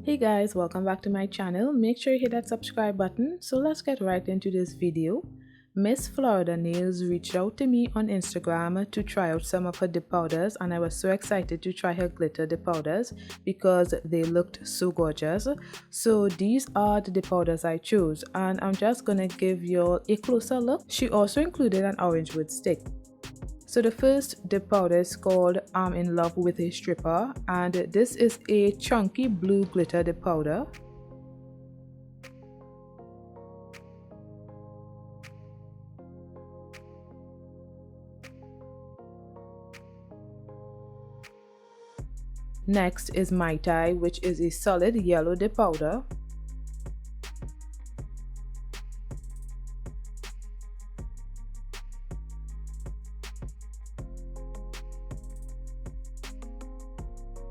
Hey guys, welcome back to my channel. Make sure you hit that subscribe button. So let's get right into this video. Miss Florida Nails reached out to me on Instagram to try out some of her dip powders, and I was so excited to try her glitter dip powders because they looked so gorgeous. So these are the dip powders I chose, and I'm just gonna give you a closer look. She also included an orange wood stick. So the first dip powder is called I'm in Love with a Stripper, and this is a chunky blue glitter dip powder. Next is Mai Tai, which is a solid yellow dip powder.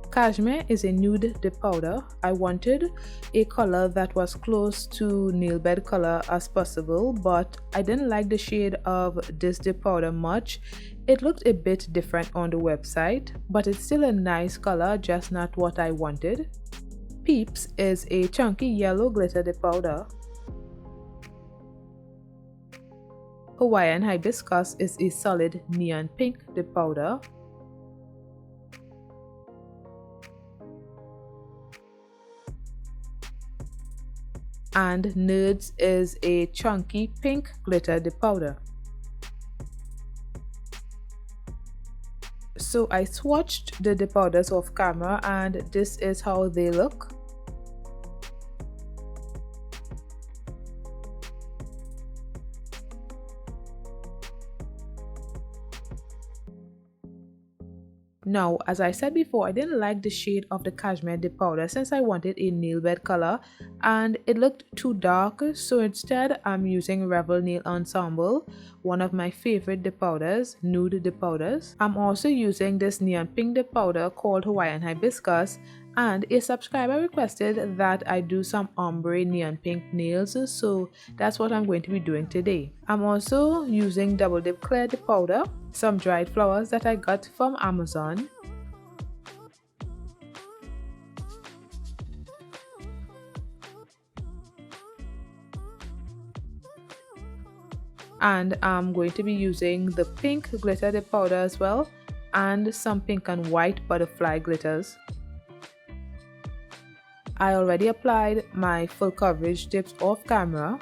Cashmere is a nude dip powder. I wanted a color that was close to nail bed color as possible, but I didn't like the shade of this dip powder much. It looked a bit different on the website, but it's still a nice color, just not what I wanted. Peeps is a chunky yellow glitter dip powder. Hawaiian Hibiscus is a solid neon pink dip powder. And Nerds is a chunky pink glitter dip powder. So I swatched the dip powders off camera, and this is how they look. Now, as I said before, I didn't like the shade of the cashmere dip powder since I wanted a nail bed color and it looked too dark, so instead I'm using Rebel Nail Ensemble, one of my favorite dip powders, nude dip powders. I'm also using this neon pink dip powder called Hawaiian Hibiscus, and a subscriber requested that I do some ombre neon pink nails, so that's what I'm going to be doing today. I'm also using double dip clear dip powder, some dried flowers that I got from Amazon, and I'm going to be using the pink glitter dip powder as well, and some pink and white butterfly glitters. I already applied my full coverage dips off camera.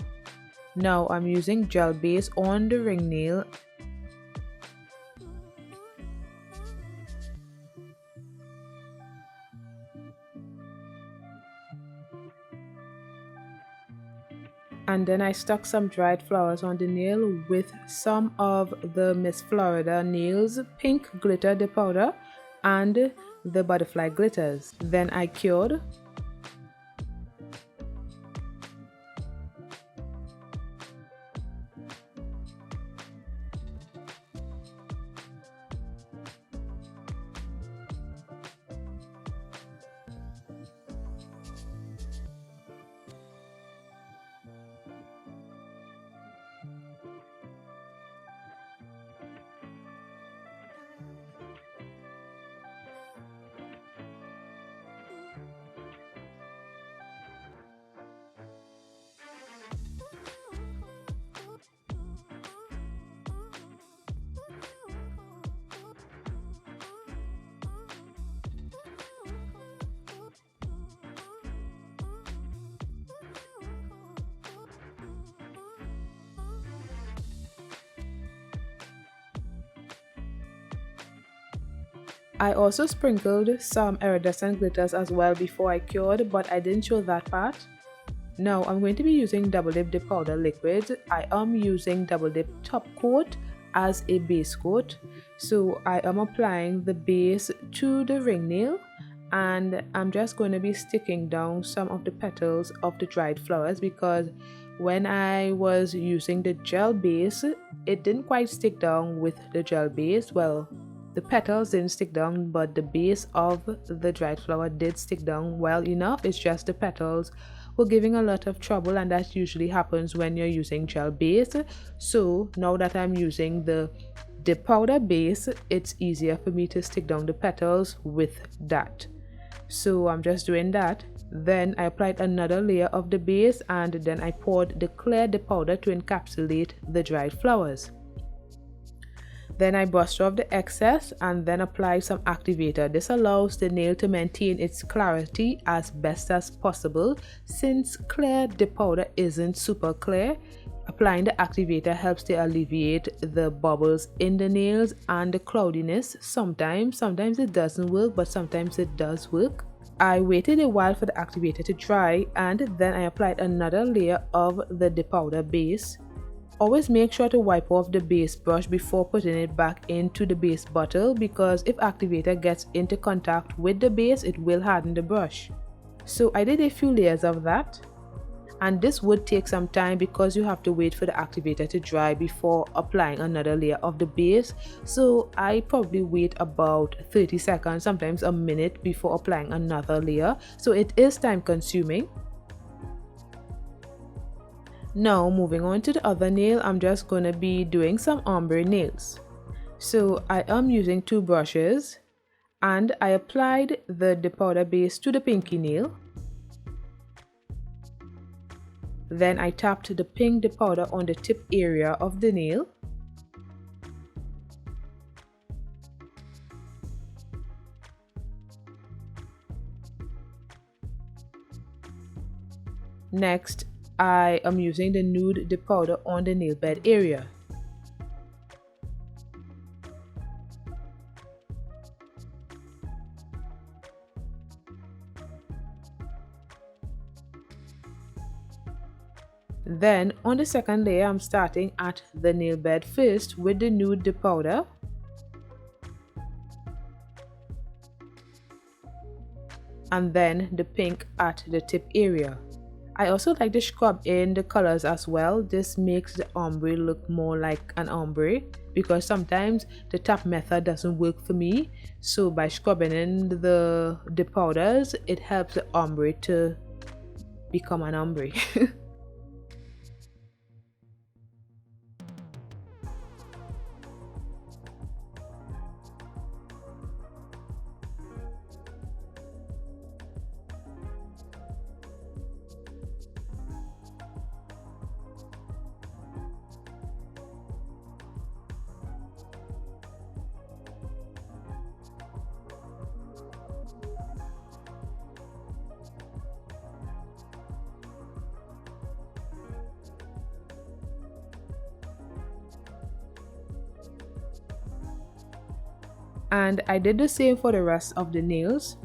Now I'm using gel base on the ring nail. And then I stuck some dried flowers on the nail with some of the Miss Florida Nails pink glitter dip powder and the butterfly glitters. Then I cured. I also sprinkled some iridescent glitters as well before I cured, but I didn't show that part. Now I'm going to be using double dip powder liquid. I am using double dip top coat as a base coat. So I am applying the base to the ring nail, and I'm just going to be sticking down some of the petals of the dried flowers because when I was using the gel base, it didn't quite stick down with the gel base. Well, the petals didn't stick down, but the base of the dried flower did stick down well enough. It's just the petals were giving a lot of trouble, and that usually happens when you're using gel base. So now that I'm using the dip powder base, it's easier for me to stick down the petals with that. So I'm just doing that. Then I applied another layer of the base, and then I poured the clear powder to encapsulate the dried flowers. Then I brushed off the excess and then applied some activator. This allows the nail to maintain its clarity as best as possible. Since clear powder isn't super clear, applying the activator helps to alleviate the bubbles in the nails and the cloudiness. Sometimes it doesn't work, but sometimes it does work. I waited a while for the activator to dry, and then I applied another layer of the powder base. Always make sure to wipe off the base brush before putting it back into the base bottle, because if activator gets into contact with the base, it will harden the brush. So I did a few layers of that, and this would take some time because you have to wait for the activator to dry before applying another layer of the base. So I probably wait about 30 seconds, sometimes a minute, before applying another layer. So it is time consuming. Now moving on to the other nail, I'm just going to be doing some ombre nails. So I am using two brushes, and I applied the powder base to the pinky nail. Then I tapped the pink powder on the tip area of the nail. Next, I am using the nude powder on the nail bed area. Then on the second layer, I'm starting at the nail bed first with the nude powder. And then the pink at the tip area. I also like to scrub in the colors as well. This makes the ombre look more like an ombre, because sometimes the tap method doesn't work for me. So by scrubbing in the powders, it helps the ombre to become an ombre. And I did the same for the rest of the nails.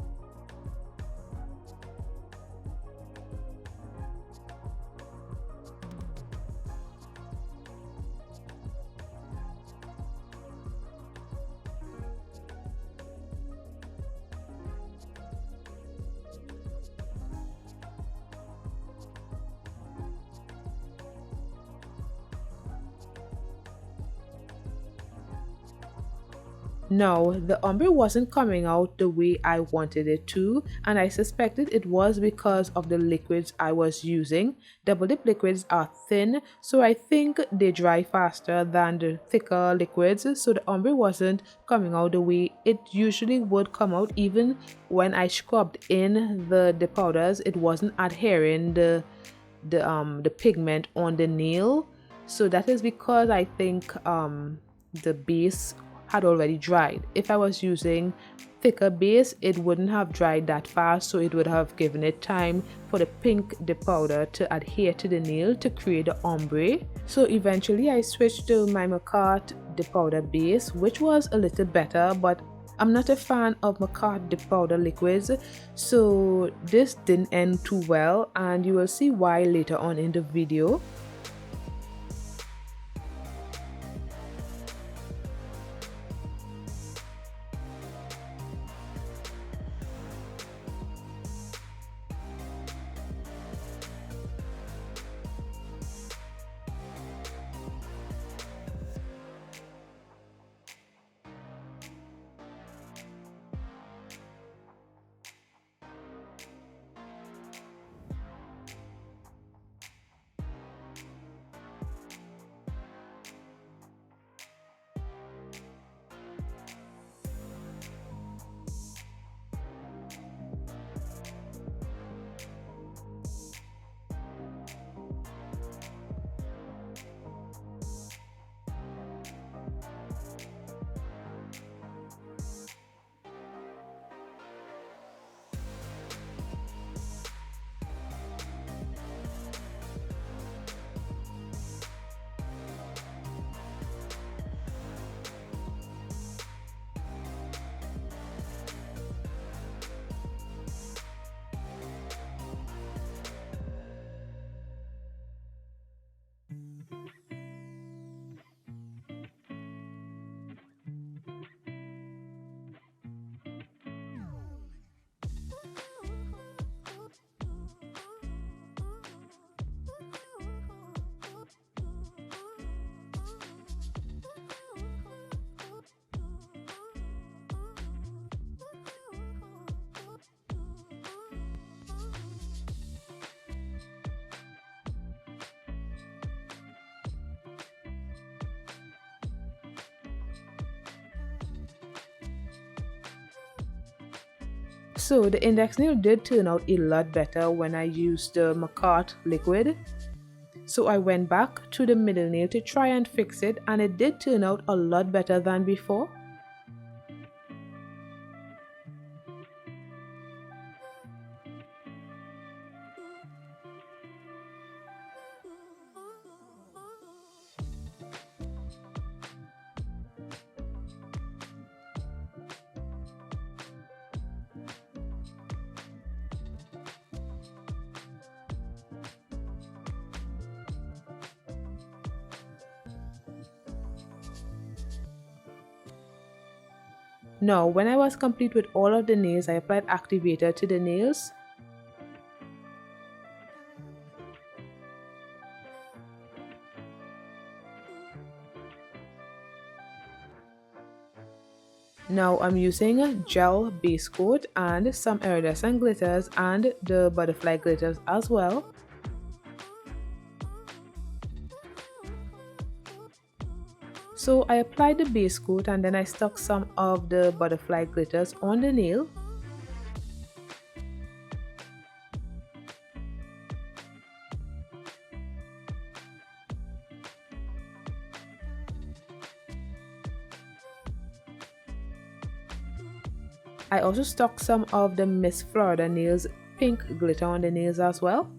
Now, the ombre wasn't coming out the way I wanted it to, and I suspected it was because of the liquids I was using. Double dip liquids are thin, so I think they dry faster than the thicker liquids, so the ombre wasn't coming out the way it usually would come out. Even when I scrubbed in the powders, it wasn't adhering the pigment on the nail. So that is because I think the base had already dried. If I was using thicker base, it wouldn't have dried that fast, so it would have given it time for the pink powder to adhere to the nail to create the ombre. So eventually I switched to my Macart powder base, which was a little better, but I'm not a fan of Macart powder liquids, so this didn't end too well, and you will see why later on in the video. So the index nail did turn out a lot better when I used the Macart liquid. So I went back to the middle nail to try and fix it, and it did turn out a lot better than before. Now, when I was complete with all of the nails, I applied activator to the nails. Now I'm using a gel base coat and some iridescent glitters and the butterfly glitters as well. So I applied the base coat and then I stuck some of the butterfly glitters on the nail. I also stuck some of the Miss Florida Nails pink glitter on the nails as well.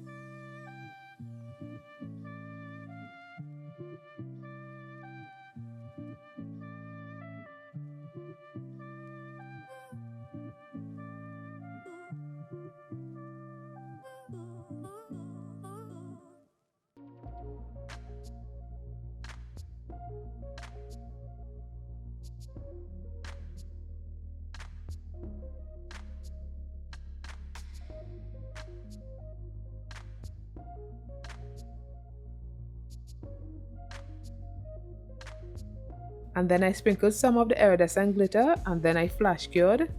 And then I sprinkled some of the iridescent glitter and then I flash cured.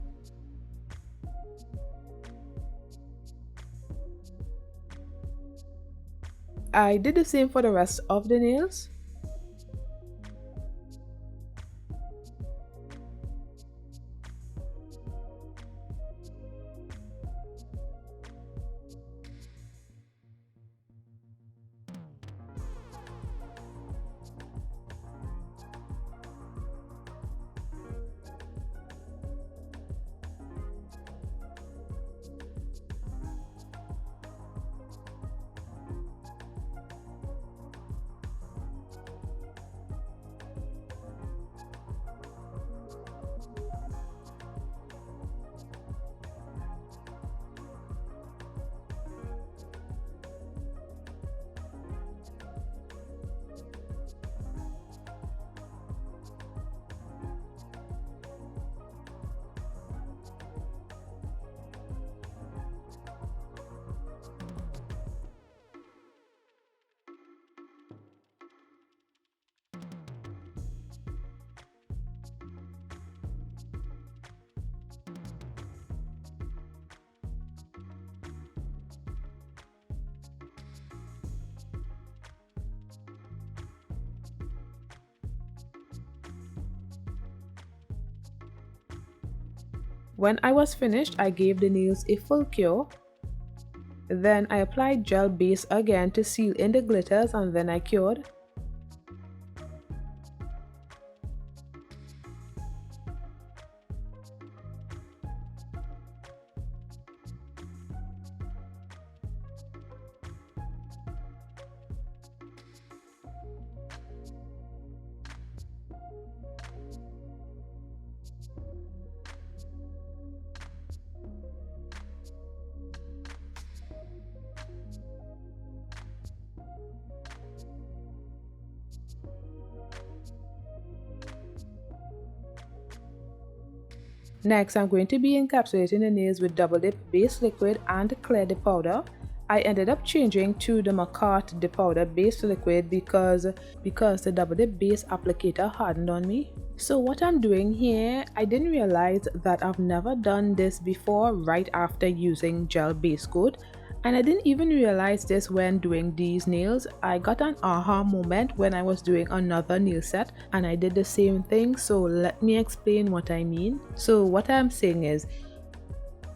I did the same for the rest of the nails. When I was finished, I gave the nails a full cure. Then I applied gel base again to seal in the glitters and then I cured. Next, I'm going to be encapsulating the nails with double dip base liquid and clear the powder. I ended up changing to the Macart the powder base liquid because the double dip base applicator hardened on me. So what I'm doing here, I didn't realize that I've never done this before right after using gel base coat. And I didn't even realize this when doing these nails. I got an aha moment when I was doing another nail set and I did the same thing. So let me explain what I mean. So what I'm saying is,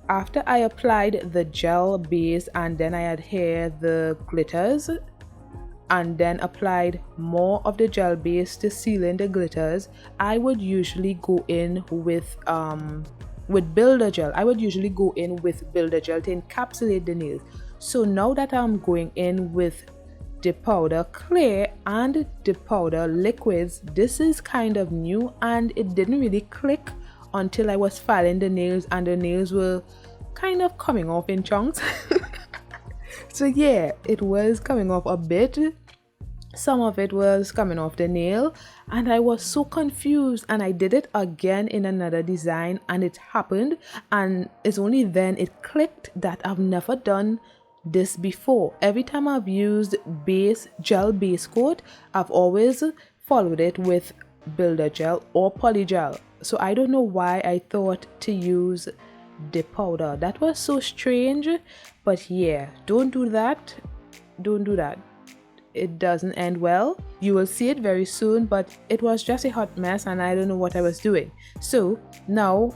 After I applied the gel base and then I adhere the glitters and then applied more of the gel base to seal in the glitters, I would usually go in with builder gel. I would usually go in with builder gel to encapsulate the nails. So now that I'm going in with the powder clear and the powder liquids, this is kind of new and it didn't really click until I was filing the nails and the nails were kind of coming off in chunks. So yeah, it was coming off a bit. Some of it was coming off the nail and I was so confused, and I did it again in another design and it happened, and it's only then it clicked that I've never done this before. Every time I've used gel base coat, I've always followed it with builder gel or polygel. So I don't know why I thought to use the powder. That was so strange. But yeah, don't do that. Don't do that. It doesn't end well. You will see it very soon, but it was just a hot mess and I don't know what I was doing. So now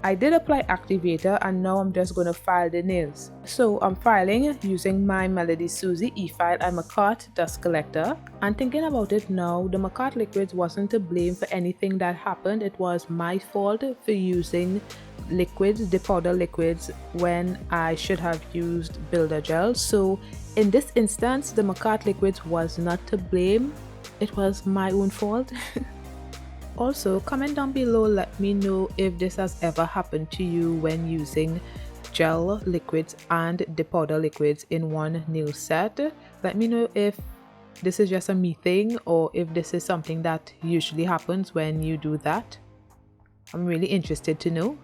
I did apply activator and now I'm just going to file the nails. So I'm filing using my Melody Susie e-file and Macart dust collector. And thinking about it now, the Macart liquids wasn't to blame for anything that happened. It was my fault for using liquids, the powder liquids, when I should have used builder gel. So in this instance, the Macart liquids was not to blame. It was my own fault. Also, comment down below, let me know if this has ever happened to you when using gel liquids and the powder liquids in one nail set. Let me know if this is just a me thing or if this is something that usually happens when you do that. I'm really interested to know.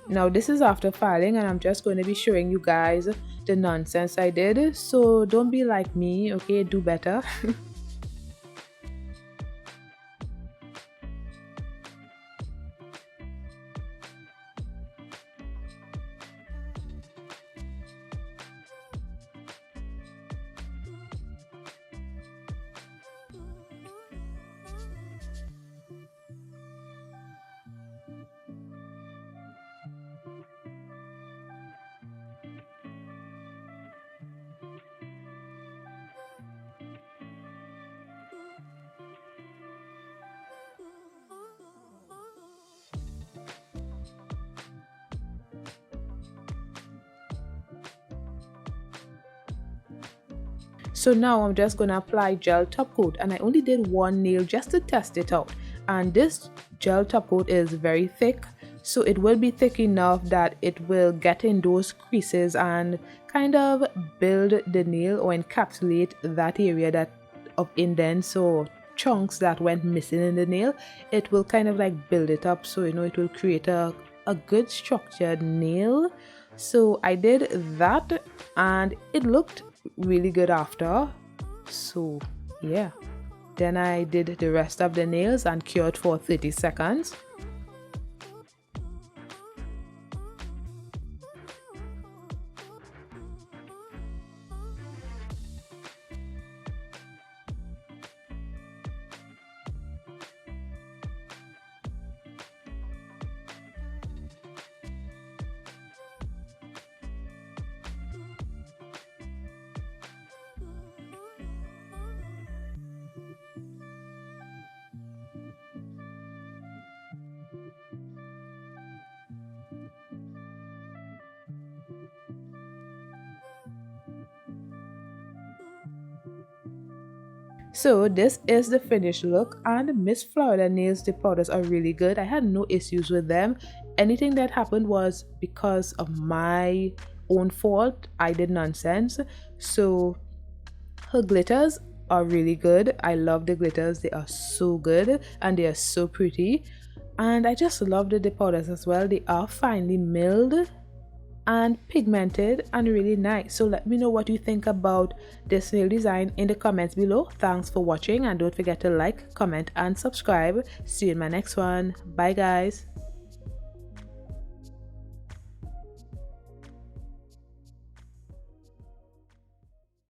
Now this is after filing and I'm just going to be showing you guys the nonsense I did. So don't be like me, okay? Do better. So now I'm just going to apply gel top coat, and I only did one nail just to test it out. And this gel top coat is very thick, so it will be thick enough that it will get in those creases and kind of build the nail or encapsulate that area that of indents or chunks that went missing in the nail. It will kind of like build it up, so it will create a good structured nail. So I did that and it looked really good after. So yeah, then I did the rest of the nails and cured for 30 seconds. So this is the finished look, and Miss Florida nails, the powders are really good. I had no issues with them. Anything that happened was because of my own fault. I did nonsense. So her glitters are really good. I love the glitters. They are so good and they are so pretty. And I just love the powders as well. They are finely milled and pigmented and really nice. So let me know what you think about this nail design in the comments below. Thanks for watching, and don't forget to like, comment and subscribe. See you in my next one. Bye guys.